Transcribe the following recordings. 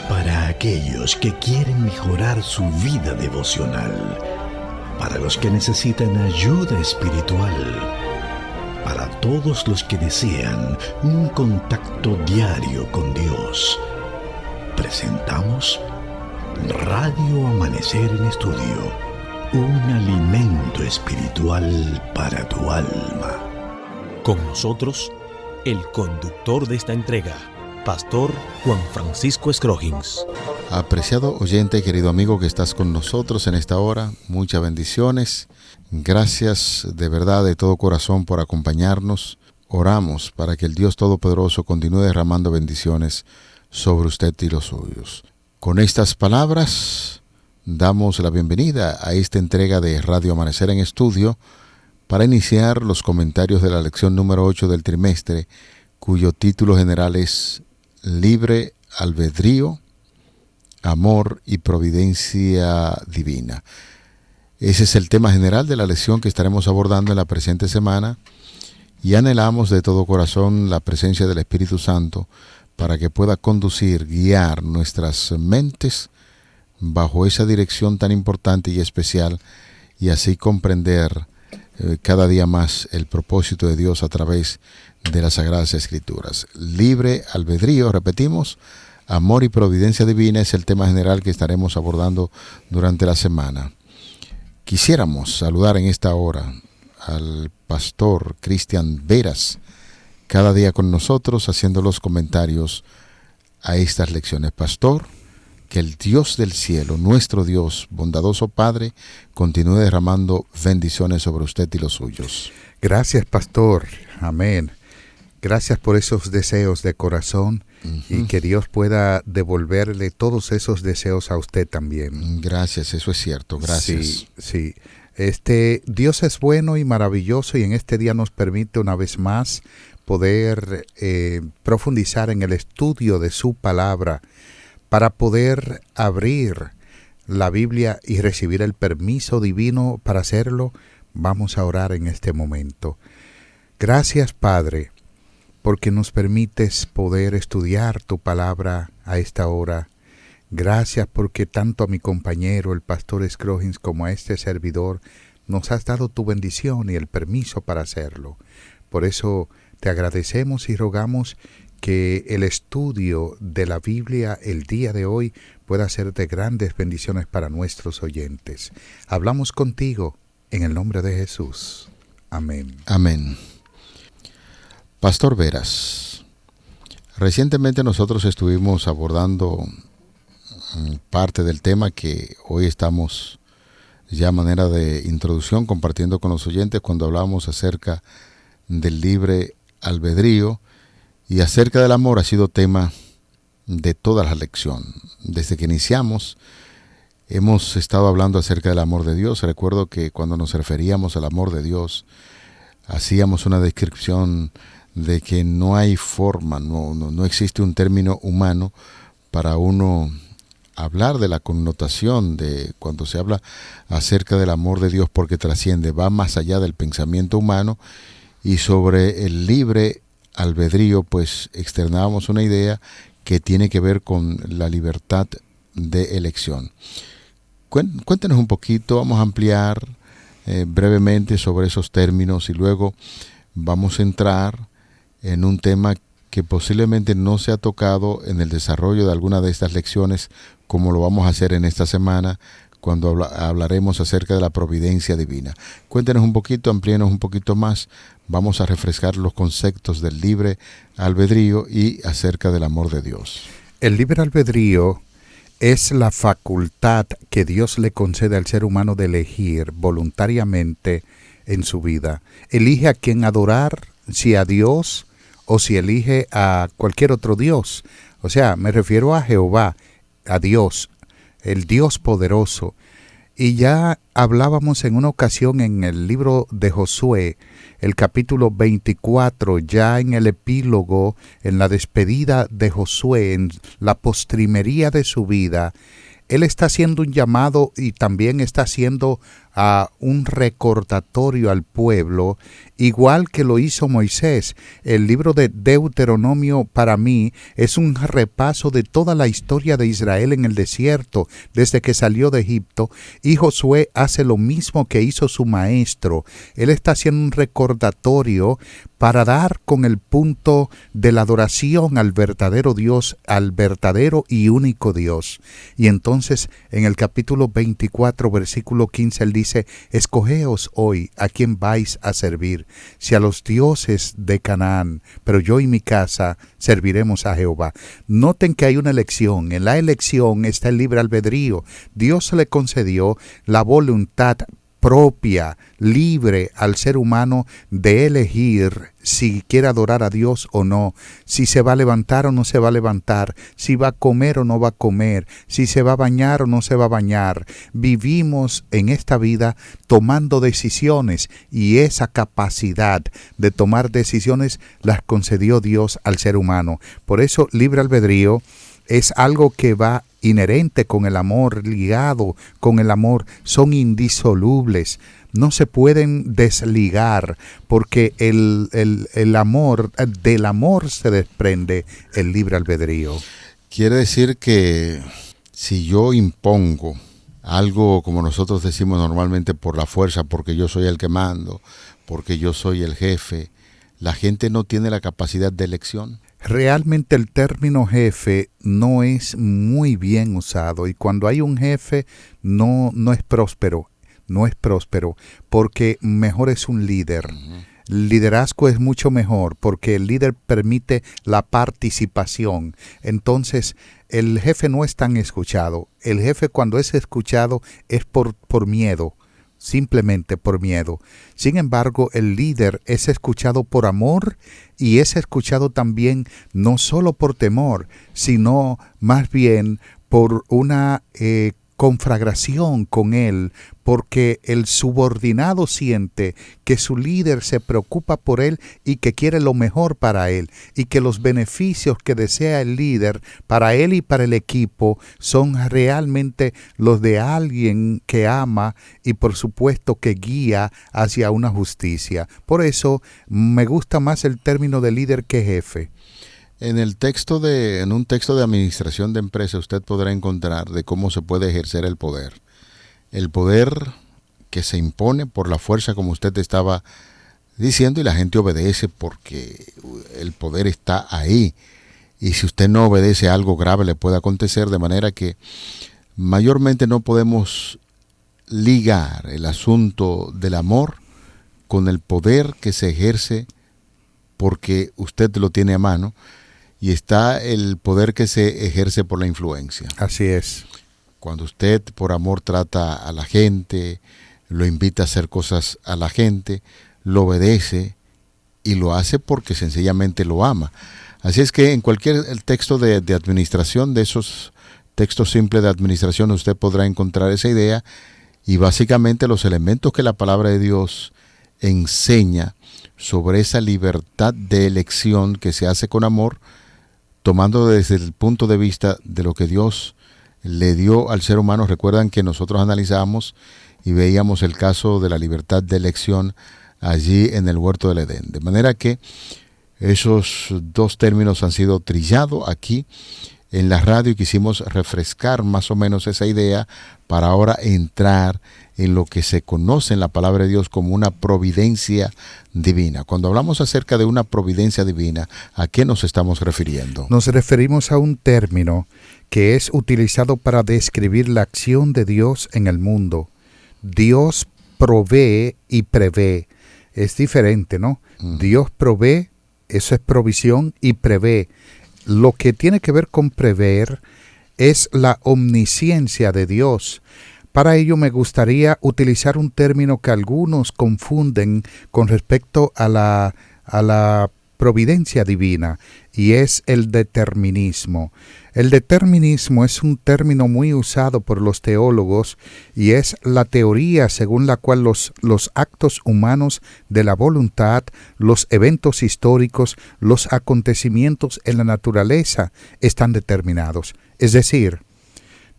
Para aquellos que quieren mejorar su vida devocional, para los que necesitan ayuda espiritual, para todos los que desean un contacto diario con Dios, presentamos Radio Amanecer en Estudio, un alimento espiritual para tu alma. Con nosotros, el conductor de esta entrega, Pastor Juan Francisco Scroggins. Apreciado oyente y querido amigo que estás con nosotros en esta hora, muchas bendiciones. Gracias de verdad de todo corazón por acompañarnos. Oramos para que el Dios Todopoderoso continúe derramando bendiciones sobre usted y los suyos. Con estas palabras damos la bienvenida a esta entrega de Radio Amanecer en Estudio para iniciar los comentarios de la lección número 8 del trimestre, cuyo título general es Libre Albedrío, Amor y Providencia Divina. Ese es el tema general de la lección que estaremos abordando en la presente semana y anhelamos de todo corazón la presencia del Espíritu Santo para que pueda conducir, guiar nuestras mentes bajo esa dirección tan importante y especial y así comprender cada día más el propósito de Dios a través de las Sagradas Escrituras. Libre albedrío, repetimos, amor y providencia divina es el tema general que estaremos abordando durante la semana. Quisiéramos saludar en esta hora al pastor Cristian Veras, cada día con nosotros haciendo los comentarios a estas lecciones. Pastor, que el Dios del cielo, nuestro Dios, bondadoso Padre, continúe derramando bendiciones sobre usted y los suyos. Gracias, pastor. Amén. Gracias por esos deseos de corazón y que Dios pueda devolverle todos esos deseos a usted también. Gracias, eso es cierto. Gracias. Sí. Dios es bueno y maravilloso y en este día nos permite una vez más poder profundizar en el estudio de su palabra para poder abrir la Biblia y recibir el permiso divino para hacerlo. Vamos a orar en este momento. Gracias, Padre, porque nos permites poder estudiar tu palabra a esta hora. Gracias porque tanto a mi compañero, el pastor Scroggins, como a este servidor, nos has dado tu bendición y el permiso para hacerlo. Por eso te agradecemos y rogamos que el estudio de la Biblia el día de hoy pueda ser de grandes bendiciones para nuestros oyentes. Hablamos contigo en el nombre de Jesús. Amén. Amén. Pastor Veras, recientemente nosotros estuvimos abordando parte del tema que hoy estamos ya a manera de introducción compartiendo con los oyentes cuando hablamos acerca del libre albedrío y acerca del amor. Ha sido tema de toda la lección. Desde que iniciamos hemos estado hablando acerca del amor de Dios. Recuerdo que cuando nos referíamos al amor de Dios hacíamos una descripción de que no hay forma, no existe un término humano para uno hablar de la connotación de cuando se habla acerca del amor de Dios, porque trasciende, va más allá del pensamiento humano. Y sobre el libre albedrío, pues externábamos una idea que tiene que ver con la libertad de elección. Cuéntenos un poquito, vamos a ampliar brevemente sobre esos términos y luego vamos a entrar en un tema que posiblemente no se ha tocado en el desarrollo de alguna de estas lecciones, como lo vamos a hacer en esta semana, cuando hablaremos acerca de la providencia divina. Cuéntenos un poquito, amplíenos un poquito más, vamos a refrescar los conceptos del libre albedrío y acerca del amor de Dios. El libre albedrío es la facultad que Dios le concede al ser humano de elegir voluntariamente en su vida. Elige a quién adorar, si a Dios o si elige a cualquier otro Dios. O sea, me refiero a Jehová, a Dios, el Dios poderoso. Y ya hablábamos en una ocasión en el libro de Josué, el capítulo 24, ya en el epílogo, en la despedida de Josué, en la postrimería de su vida, él está haciendo un llamado y también está haciendo a un recordatorio al pueblo, igual que lo hizo Moisés. El libro de Deuteronomio para mí es un repaso de toda la historia de Israel en el desierto, desde que salió de Egipto, y Josué hace lo mismo que hizo su maestro. Él está haciendo un recordatorio para dar con el punto de la adoración al verdadero Dios, al verdadero y único Dios. Y entonces en el capítulo 24, versículo 15, él dice: escogeos hoy a quién vais a servir, si a los dioses de Canaán, pero yo y mi casa serviremos a Jehová. Noten que hay una elección. En la elección está el libre albedrío. Dios le concedió la voluntad propia, libre al ser humano de elegir si quiere adorar a Dios o no, si se va a levantar o no se va a levantar, si va a comer o no va a comer, si se va a bañar o no se va a bañar. Vivimos en esta vida tomando decisiones, y esa capacidad de tomar decisiones las concedió Dios al ser humano. Por eso libre albedrío es algo que va inherente con el amor, ligado con el amor, son indisolubles, no se pueden desligar, porque el amor, del amor se desprende el libre albedrío. Quiere decir que si yo impongo algo, como nosotros decimos normalmente, por la fuerza, porque yo soy el que mando, porque yo soy el jefe, la gente no tiene la capacidad de elección. Realmente el término jefe no es muy bien usado, y cuando hay un jefe no es próspero, porque mejor es un líder. Liderazgo es mucho mejor porque el líder permite la participación. Entonces el jefe no es tan escuchado. El jefe, cuando es escuchado, es por miedo. Simplemente por miedo. Sin embargo, el líder es escuchado por amor, y es escuchado también no solo por temor, sino más bien por una conflagración con él, porque el subordinado siente que su líder se preocupa por él y que quiere lo mejor para él, y que los beneficios que desea el líder para él y para el equipo son realmente los de alguien que ama y por supuesto que guía hacia una justicia. Por eso me gusta más el término de líder que jefe. En un texto de administración de empresa usted podrá encontrar de cómo se puede ejercer el poder. El poder que se impone por la fuerza, como usted estaba diciendo, y la gente obedece porque el poder está ahí. Y si usted no obedece, algo grave le puede acontecer, de manera que mayormente no podemos ligar el asunto del amor con el poder que se ejerce porque usted lo tiene a mano. Y está el poder que se ejerce por la influencia. Así es. Cuando usted por amor trata a la gente, lo invita a hacer cosas a la gente, lo obedece y lo hace porque sencillamente lo ama. Así es que en cualquier texto de administración, de esos textos simples de administración, usted podrá encontrar esa idea, y básicamente los elementos que la palabra de Dios enseña sobre esa libertad de elección que se hace con amor, tomando desde el punto de vista de lo que Dios le dio al ser humano. Recuerdan que nosotros analizamos y veíamos el caso de la libertad de elección allí en el huerto del Edén. De manera que esos dos términos han sido trillados aquí en la radio, y quisimos refrescar más o menos esa idea para ahora entrar en lo que se conoce en la palabra de Dios como una providencia divina. Cuando hablamos acerca de una providencia divina, ¿a qué nos estamos refiriendo? Nos referimos a un término que es utilizado para describir la acción de Dios en el mundo. Dios provee y prevé. Es diferente, ¿no? Dios provee, eso es provisión, y prevé. Lo que tiene que ver con prever es la omnisciencia de Dios. Para ello me gustaría utilizar un término que algunos confunden con respecto a la providencia divina, y es el determinismo. El determinismo es un término muy usado por los teólogos, y es la teoría según la cual los actos humanos de la voluntad, los eventos históricos, los acontecimientos en la naturaleza están determinados, es decir,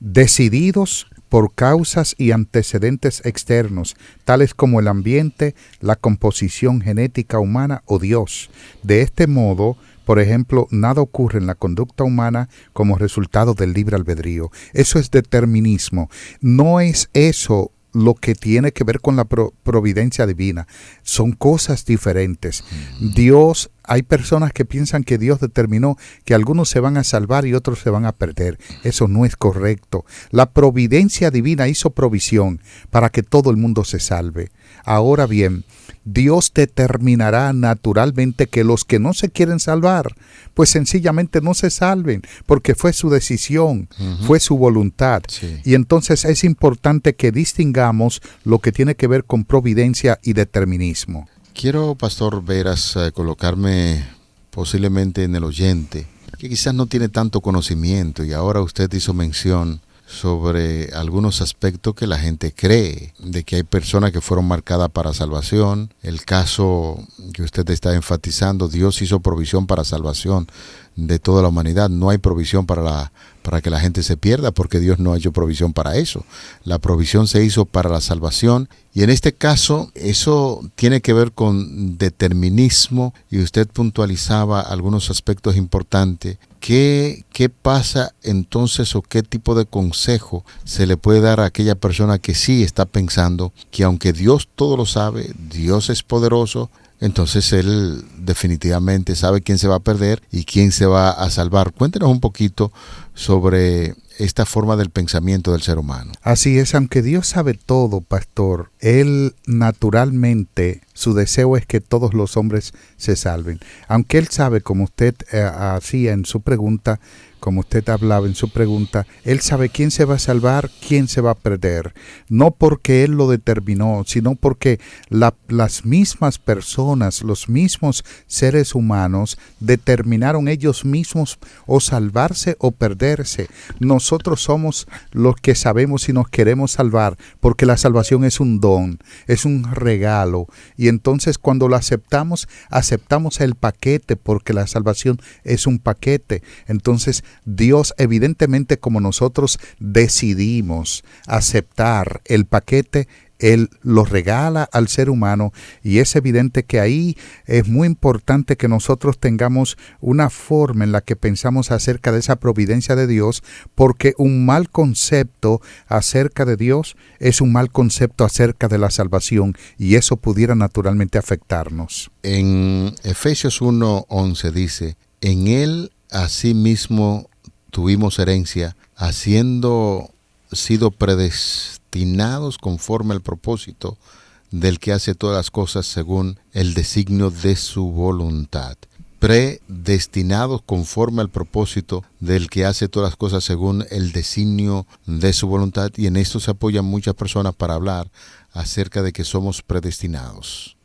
decididos por causas y antecedentes externos, tales como el ambiente, la composición genética humana o Dios. De este modo, por ejemplo, nada ocurre en la conducta humana como resultado del libre albedrío. Eso es determinismo. No es eso lo que tiene que ver con la providencia divina. Son cosas diferentes. Dios, hay personas que piensan que Dios determinó que algunos se van a salvar y otros se van a perder. Eso no es correcto. La providencia divina hizo provisión para que todo el mundo se salve. Ahora bien, Dios determinará naturalmente que los que no se quieren salvar, pues sencillamente no se salven, porque fue su decisión, fue su voluntad. Sí. Y entonces es importante que distingamos lo que tiene que ver con providencia y determinismo. Quiero, Pastor Veras, colocarme posiblemente en el oyente, que quizás no tiene tanto conocimiento, y ahora usted hizo mención sobre algunos aspectos que la gente cree, de que hay personas que fueron marcadas para salvación. El caso que usted está enfatizando, Dios hizo provisión para salvación de toda la humanidad. No hay provisión para que la gente se pierda, porque Dios no ha hecho provisión para eso. La provisión se hizo para la salvación, y en este caso eso tiene que ver con determinismo, y usted puntualizaba algunos aspectos importantes. ¿Qué pasa entonces, o qué tipo de consejo se le puede dar a aquella persona que sí está pensando que aunque Dios todo lo sabe, Dios es poderoso, entonces Él definitivamente sabe quién se va a perder y quién se va a salvar? Cuéntenos un poquito sobre esta forma del pensamiento del ser humano. Así es, aunque Dios sabe todo, pastor, Él naturalmente, su deseo es que todos los hombres se salven. Aunque Él sabe, como usted hacía en su pregunta, como usted hablaba en su pregunta, Él sabe quién se va a salvar, quién se va a perder. No porque Él lo determinó, sino porque las mismas personas, los mismos seres humanos, determinaron ellos mismos o salvarse o perderse. Nosotros somos los que sabemos si nos queremos salvar, porque la salvación es un don, es un regalo. Y entonces cuando lo aceptamos, aceptamos el paquete, porque la salvación es un paquete. Entonces Dios, evidentemente, como nosotros decidimos aceptar el paquete, Él lo regala al ser humano, y es evidente que ahí es muy importante que nosotros tengamos una forma en la que pensamos acerca de esa providencia de Dios, porque un mal concepto acerca de Dios es un mal concepto acerca de la salvación, y eso pudiera naturalmente afectarnos. En Efesios 1:11 dice: en Él asimismo tuvimos herencia, habiendo sido predestinados conforme al propósito del que hace todas las cosas según el designio de su voluntad. Predestinados conforme al propósito del que hace todas las cosas según el designio de su voluntad. Y en esto se apoyan muchas personas para hablar acerca de que somos predestinados.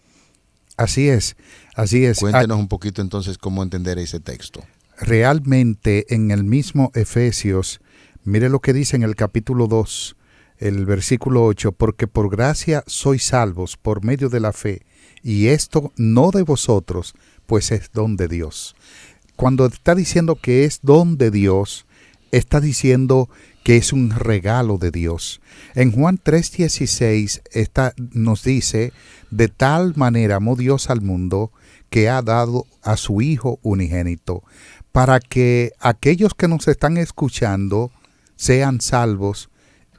Así es, así es. Cuéntenos un poquito entonces cómo entender ese texto. Realmente en el mismo Efesios, mire lo que dice en el capítulo 2, el versículo 8, porque por gracia sois salvos por medio de la fe, y esto no de vosotros, pues es don de Dios. Cuando está diciendo que es don de Dios, está diciendo que es un regalo de Dios. En Juan 3:16 nos dice: de tal manera amó Dios al mundo, que ha dado a su Hijo unigénito, para que aquellos que nos están escuchando sean salvos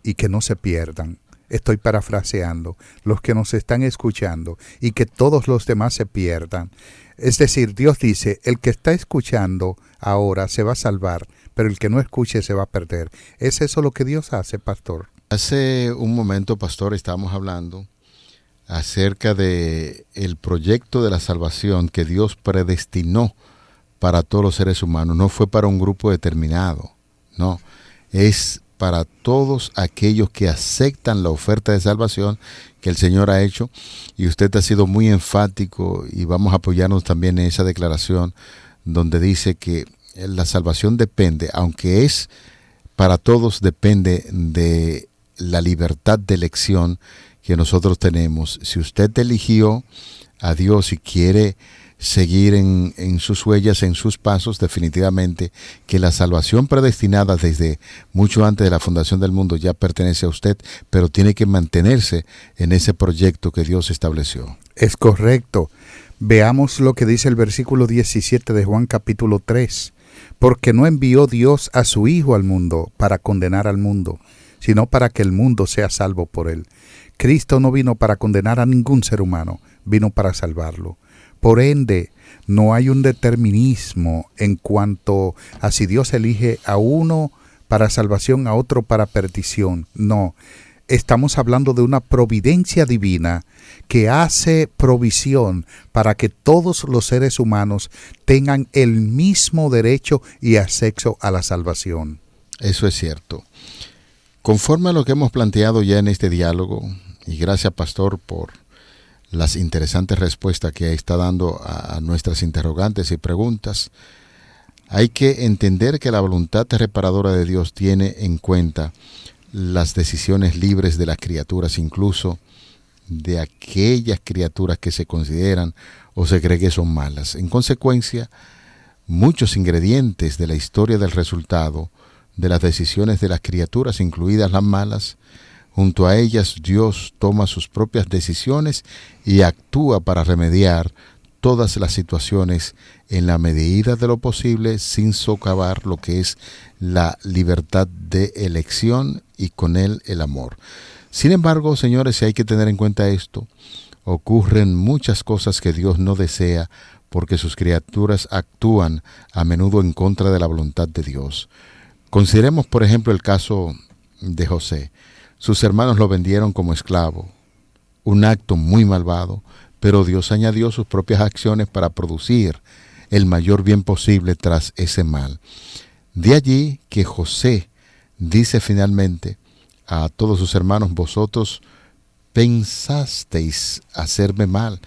y que no se pierdan. Estoy parafraseando, los que nos están escuchando, y que todos los demás se pierdan. Es decir, Dios dice: el que está escuchando ahora se va a salvar, pero el que no escuche se va a perder. ¿Es eso lo que Dios hace, pastor? Hace un momento, pastor, estábamos hablando acerca de el proyecto de la salvación que Dios predestinó para todos los seres humanos. No fue para un grupo determinado, no, es para todos aquellos que aceptan la oferta de salvación que el Señor ha hecho. Y usted ha sido muy enfático, y vamos a apoyarnos también en esa declaración donde dice que la salvación depende, aunque es para todos, depende de la libertad de elección que nosotros tenemos. Si usted eligió a Dios y quiere seguir en sus huellas, en sus pasos, definitivamente que la salvación predestinada desde mucho antes de la fundación del mundo ya pertenece a usted, pero tiene que mantenerse en ese proyecto que Dios estableció. Es correcto. Veamos lo que dice el versículo 17 de Juan capítulo 3. Porque no envió Dios a su Hijo al mundo para condenar al mundo, sino para que el mundo sea salvo por él. Cristo no vino para condenar a ningún ser humano, vino para salvarlo. Por ende, no hay un determinismo en cuanto a si Dios elige a uno para salvación, a otro para perdición. No, estamos hablando de una providencia divina que hace provisión para que todos los seres humanos tengan el mismo derecho y acceso a la salvación. Eso es cierto. Conforme a lo que hemos planteado ya en este diálogo, y gracias, Pastor, por las interesantes respuestas que está dando a nuestras interrogantes y preguntas, hay que entender que la voluntad reparadora de Dios tiene en cuenta las decisiones libres de las criaturas, incluso de aquellas criaturas que se consideran o se cree que son malas. En consecuencia, muchos ingredientes de la historia del resultado de las decisiones de las criaturas, incluidas las malas, junto a ellas Dios toma sus propias decisiones y actúa para remediar todas las situaciones en la medida de lo posible, sin socavar lo que es la libertad de elección y con él el amor. Sin embargo, señores, si hay que tener en cuenta esto, ocurren muchas cosas que Dios no desea porque sus criaturas actúan a menudo en contra de la voluntad de Dios. Consideremos, por ejemplo, el caso de José. Sus hermanos lo vendieron como esclavo, un acto muy malvado, pero Dios añadió sus propias acciones para producir el mayor bien posible tras ese mal. De allí que José dice finalmente a todos sus hermanos: vosotros pensasteis hacerme mal,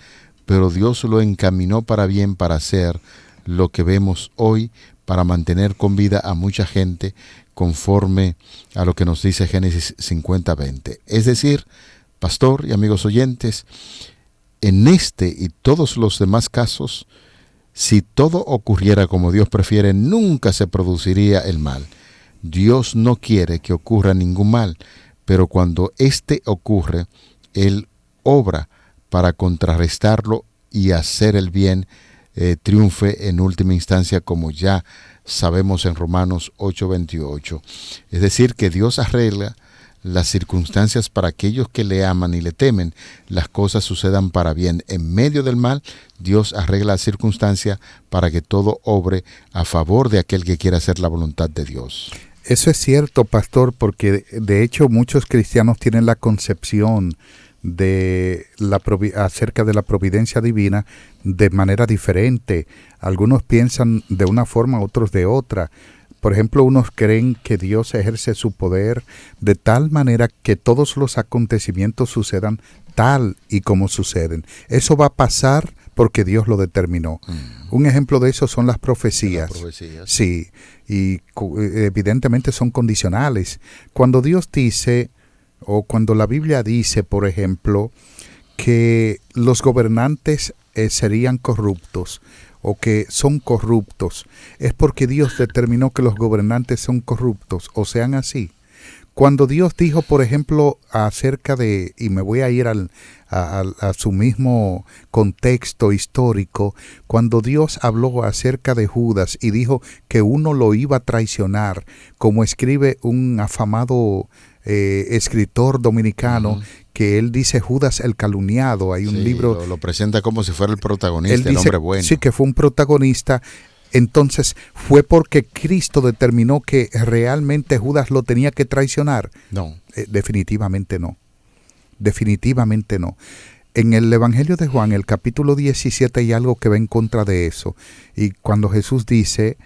pero Dios lo encaminó para bien, para hacer lo que vemos hoy, para mantener con vida a mucha gente, conforme a lo que nos dice Génesis 50:20. Es decir, pastor y amigos oyentes, en este y todos los demás casos, si todo ocurriera como Dios prefiere, nunca se produciría el mal. Dios no quiere que ocurra ningún mal, pero cuando éste ocurre, Él obra para contrarrestarlo y hacer el bien triunfe en última instancia, como ya sabemos en Romanos 8:28. Es decir, que Dios arregla las circunstancias para aquellos que le aman y le temen. Las cosas sucedan para bien. En medio del mal, Dios arregla las circunstancias para que todo obre a favor de aquel que quiera hacer la voluntad de Dios. Eso es cierto, pastor, porque de hecho muchos cristianos tienen la concepción acerca de la providencia divina de manera diferente. Algunos piensan de una forma, otros de otra. Por ejemplo, unos creen que Dios ejerce su poder de tal manera que todos los acontecimientos sucedan tal y como suceden. Eso va a pasar porque Dios lo determinó. Un ejemplo de eso son las profecías. Sí, y evidentemente son condicionales. Cuando Dios dice, o cuando la Biblia dice, por ejemplo, que los gobernantes serían corruptos, o que son corruptos, es porque Dios determinó que los gobernantes son corruptos, o sean así. Cuando Dios dijo, por ejemplo, acerca de, y me voy a ir a su mismo contexto histórico, cuando Dios habló acerca de Judas y dijo que uno lo iba a traicionar, como escribe un afamado escritor dominicano, que él dice Judas el calumniado. Hay un libro. Lo presenta como si fuera el protagonista, él dice, el hombre bueno. Sí, que fue un protagonista. Entonces, ¿fue porque Cristo determinó que realmente Judas lo tenía que traicionar? No. Definitivamente no. Definitivamente no. En el Evangelio de Juan, el capítulo 17, hay algo que va en contra de eso. Y cuando Jesús dice,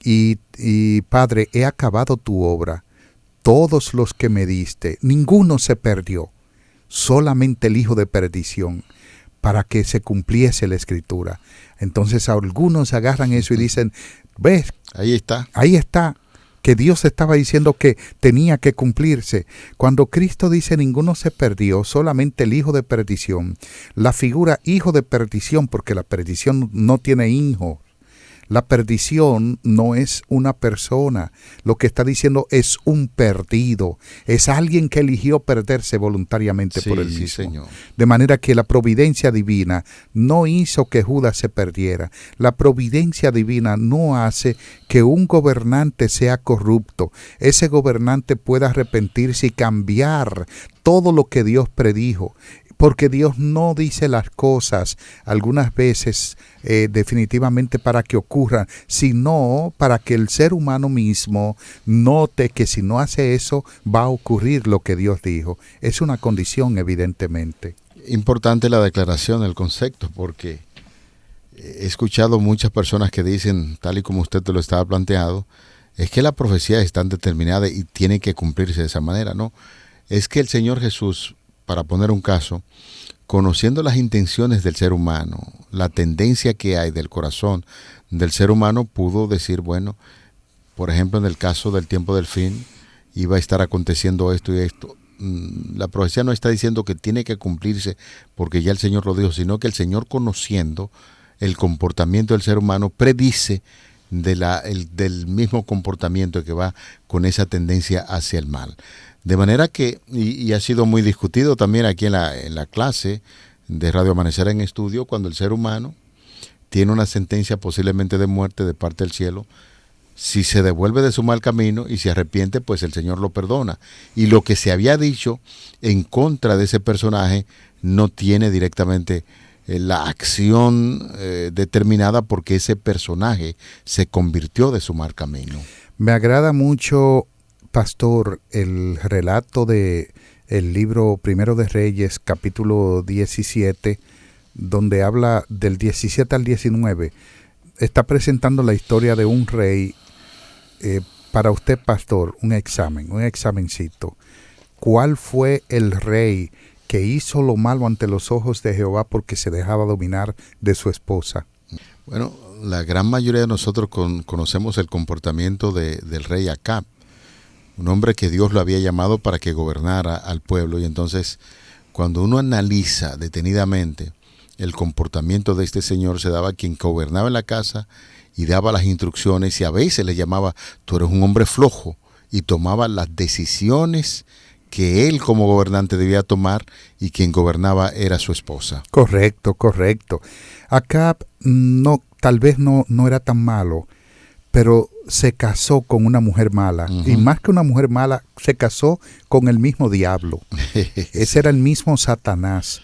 y Padre, he acabado tu obra, todos los que me diste, ninguno se perdió, solamente el hijo de perdición, para que se cumpliese la Escritura. Entonces algunos agarran eso y dicen, ¿ves? Ahí está, que Dios estaba diciendo que tenía que cumplirse. Cuando Cristo dice ninguno se perdió, solamente el hijo de perdición. La figura hijo de perdición, porque la perdición no tiene hijo. La perdición no es una persona, lo que está diciendo es un perdido, es alguien que eligió perderse voluntariamente por él mismo. Señor. De manera que la providencia divina no hizo que Judas se perdiera. La providencia divina no hace que un gobernante sea corrupto. Ese gobernante pueda arrepentirse y cambiar todo lo que Dios predijo. Porque Dios no dice las cosas algunas veces definitivamente para que ocurran, sino para que el ser humano mismo note que si no hace eso va a ocurrir lo que Dios dijo. Es una condición, evidentemente. Importante la declaración del concepto, porque he escuchado muchas personas que dicen, tal y como usted te lo estaba planteado, es que la profecía es tan determinada y tiene que cumplirse de esa manera. No, es que el Señor Jesús, para poner un caso, conociendo las intenciones del ser humano, la tendencia que hay del corazón del ser humano, pudo decir, bueno, por ejemplo, en el caso del tiempo del fin, iba a estar aconteciendo esto y esto. La profecía no está diciendo que tiene que cumplirse porque ya el Señor lo dijo, sino que el Señor, conociendo el comportamiento del ser humano, predice del mismo comportamiento que va con esa tendencia hacia el mal. De manera que, y ha sido muy discutido también aquí en la clase de Radio Amanecer en Estudio, cuando el ser humano tiene una sentencia posiblemente de muerte de parte del cielo, si se devuelve de su mal camino y se arrepiente, pues el Señor lo perdona. Y lo que se había dicho en contra de ese personaje no tiene directamente la acción determinada porque ese personaje se convirtió de su mal camino. Me agrada mucho, pastor, el relato de el libro Primero de Reyes, capítulo 17, donde habla del 17 al 19. Está presentando la historia de un rey. Para usted, pastor, un examencito. ¿Cuál fue el rey que hizo lo malo ante los ojos de Jehová porque se dejaba dominar de su esposa? Bueno, la gran mayoría de nosotros conocemos el comportamiento del rey Acab, un hombre que Dios lo había llamado para que gobernara al pueblo. Y entonces, cuando uno analiza detenidamente el comportamiento de este señor, se daba quien gobernaba en la casa y daba las instrucciones, y a veces le llamaba, tú eres un hombre flojo, y tomaba las decisiones que él como gobernante debía tomar, y quien gobernaba era su esposa. Correcto. Acab tal vez no era tan malo, pero se casó con una mujer mala. Uh-huh. Y más que una mujer mala, se casó con el mismo diablo. Ese era el mismo Satanás.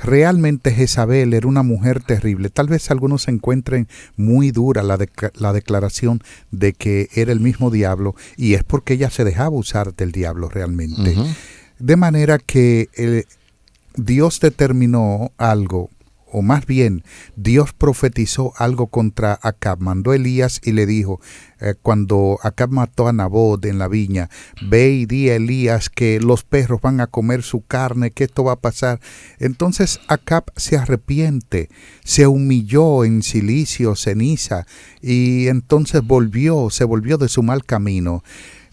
Realmente Jezabel era una mujer terrible. Tal vez algunos se encuentren muy dura la declaración de que era el mismo diablo, y es porque ella se dejaba usar del diablo realmente. Uh-huh. De manera que Dios determinó algo, o más bien, Dios profetizó algo contra Acab. Mandó a Elías y le dijo, cuando Acab mató a Nabot en la viña, ve y di a Elías que los perros van a comer su carne, que esto va a pasar. Entonces Acab se arrepiente, se humilló en silicio, ceniza, y entonces se volvió de su mal camino.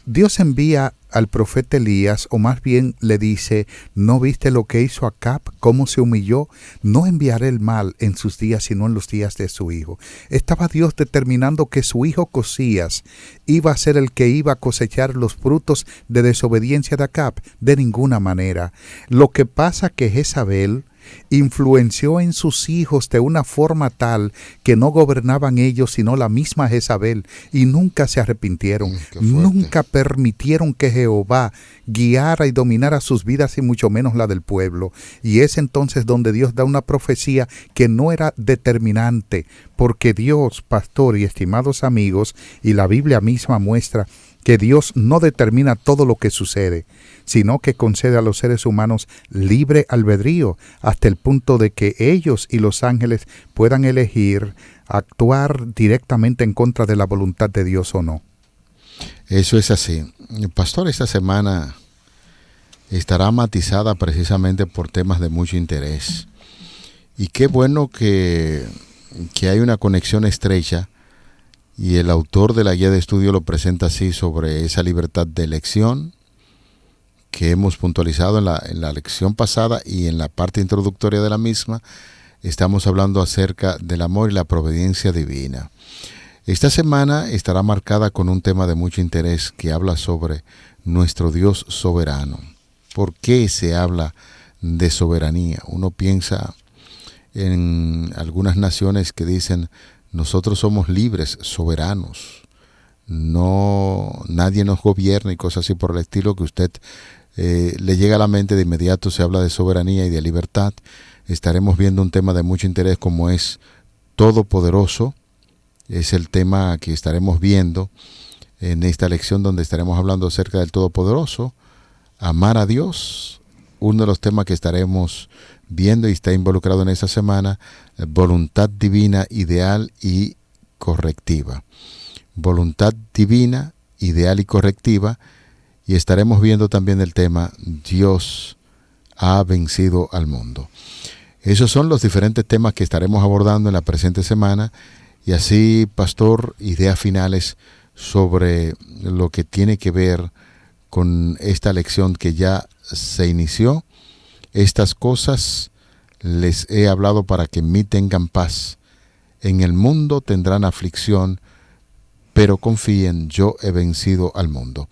Dios envía al profeta Elías, o más bien le dice, ¿no viste lo que hizo Acab? ¿Cómo se humilló? No enviaré el mal en sus días, sino en los días de su hijo. Estaba Dios determinando que su hijo Josías iba a ser el que iba a cosechar los frutos de desobediencia de Acab. De ninguna manera. Lo que pasa que Jezabel influenció en sus hijos de una forma tal que no gobernaban ellos sino la misma Jezabel, y nunca se arrepintieron, nunca permitieron que Jehová guiara y dominara sus vidas, y mucho menos la del pueblo. Y es entonces donde Dios da una profecía que no era determinante, porque Dios, pastor y estimados amigos, y la Biblia misma muestra que Dios no determina todo lo que sucede, sino que concede a los seres humanos libre albedrío, hasta el punto de que ellos y los ángeles puedan elegir actuar directamente en contra de la voluntad de Dios o no. Eso es así. Pastor, esta semana estará matizada precisamente por temas de mucho interés. Y qué bueno que hay una conexión estrecha Y el autor de la guía de estudio lo presenta así sobre esa libertad de elección que hemos puntualizado en la lección pasada y en la parte introductoria de la misma. Estamos hablando acerca del amor y la providencia divina. Esta semana estará marcada con un tema de mucho interés que habla sobre nuestro Dios soberano. ¿Por qué se habla de soberanía? Uno piensa en algunas naciones que dicen: nosotros somos libres, soberanos, no, nadie nos gobierna y cosas así por el estilo, que usted le llega a la mente de inmediato. Se habla de soberanía y de libertad. Estaremos viendo un tema de mucho interés como es Todopoderoso. Es el tema que estaremos viendo en esta lección, donde estaremos hablando acerca del Todopoderoso. Amar a Dios, uno de los temas que estaremos viendo y está involucrado en esta semana. Voluntad divina, ideal y correctiva. Voluntad divina, ideal y correctiva. Y estaremos viendo también el tema Dios ha vencido al mundo. Esos son los diferentes temas que estaremos abordando en la presente semana. Y así, pastor, ideas finales sobre lo que tiene que ver con esta lección que ya se inició. Estas cosas les he hablado para que en mí tengan paz. En el mundo tendrán aflicción, pero confíen, yo he vencido al mundo.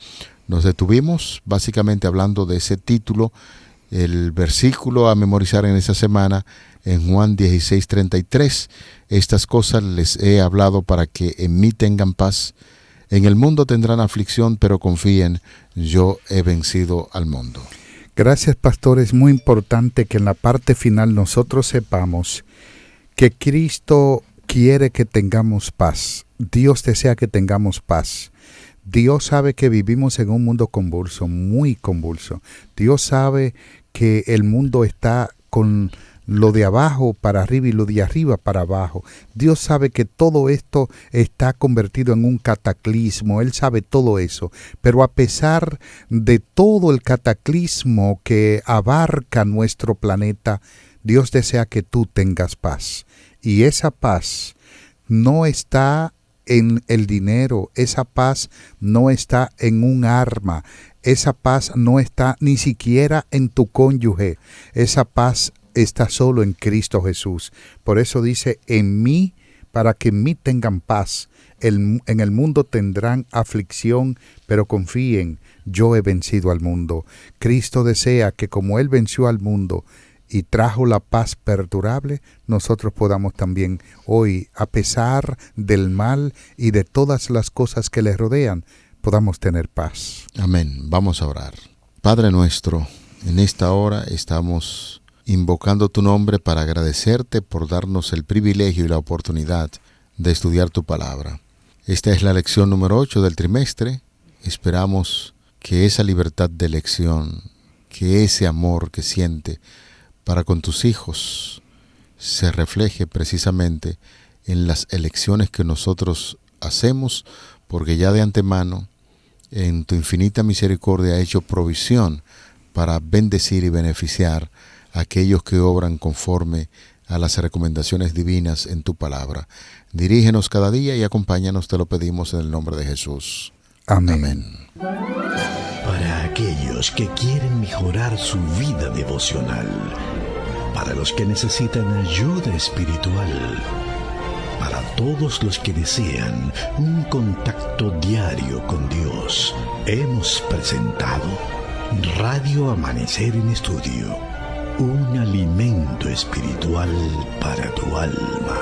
Nos detuvimos básicamente hablando de ese título, el versículo a memorizar en esa semana, en Juan 16:33. Estas cosas les he hablado para que en mí tengan paz. En el mundo tendrán aflicción, pero confíen, yo he vencido al mundo. Gracias, pastor. Es muy importante que en la parte final nosotros sepamos que Cristo quiere que tengamos paz. Dios desea que tengamos paz. Dios sabe que vivimos en un mundo convulso, muy convulso. Dios sabe que el mundo está con lo de abajo para arriba y lo de arriba para abajo. Dios sabe que todo esto está convertido en un cataclismo. Él sabe todo eso. Pero a pesar de todo el cataclismo que abarca nuestro planeta, Dios desea que tú tengas paz. Y esa paz no está en el dinero, esa paz no está en un arma, esa paz no está ni siquiera en tu cónyuge, esa paz está solo en Cristo Jesús. Por eso dice, en mí, para que en mí tengan paz. En el mundo tendrán aflicción, pero confíen, yo he vencido al mundo. Cristo desea que como Él venció al mundo y trajo la paz perdurable, nosotros podamos también hoy, a pesar del mal y de todas las cosas que le rodean, podamos tener paz. Amén. Vamos a orar. Padre nuestro, en esta hora estamos invocando tu nombre para agradecerte por darnos el privilegio y la oportunidad de estudiar tu palabra. Esta es la lección número 8 del trimestre. Esperamos que esa libertad de elección, que ese amor que siente para con tus hijos se refleje precisamente en las elecciones que nosotros hacemos, porque ya de antemano, en tu infinita misericordia, ha hecho provisión para bendecir y beneficiar a aquellos que obran conforme a las recomendaciones divinas en tu palabra. Dirígenos cada día y acompáñanos, te lo pedimos en el nombre de Jesús. Amén. Amén. Para aquellos que quieren mejorar su vida devocional, para los que necesitan ayuda espiritual, para todos los que desean un contacto diario con Dios, hemos presentado Radio Amanecer en Estudio, un alimento espiritual para tu alma.